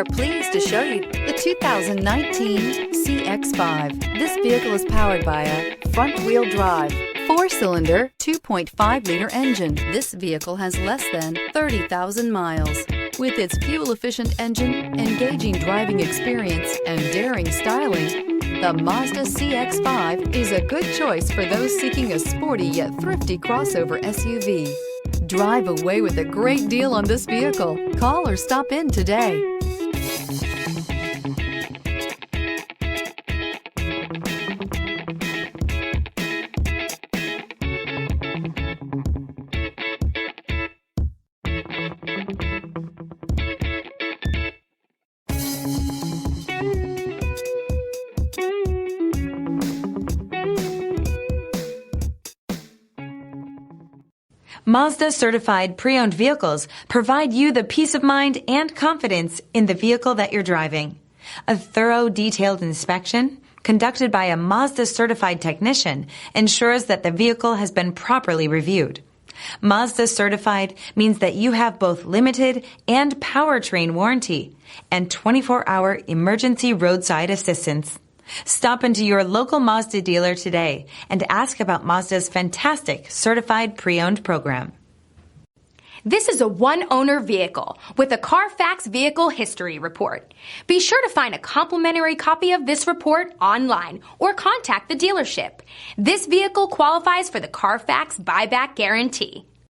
are pleased to show you the 2019 CX-5. This vehicle is powered by a front-wheel drive, 4-cylinder, 2.5-liter engine. This vehicle has less than 30,000 miles. With its fuel-efficient engine, engaging driving experience, and daring styling, the Mazda CX-5 is a good choice for those seeking a sporty yet thrifty crossover SUV. Drive away with a great deal on this vehicle. Call or stop in today. Mazda certified pre-owned vehicles provide you the peace of mind and confidence in the vehicle that you're driving. A thorough, detailed inspection conducted by a Mazda certified technician ensures that the vehicle has been properly reviewed. Mazda certified means that you have both limited and powertrain warranty and 24-hour emergency roadside assistance. Stop into your local Mazda dealer today and ask about Mazda's fantastic certified pre-owned program. This is a one-owner vehicle with a Carfax Vehicle History Report. Be sure to find a complimentary copy of this report online or contact the dealership. This vehicle qualifies for the Carfax Buyback Guarantee.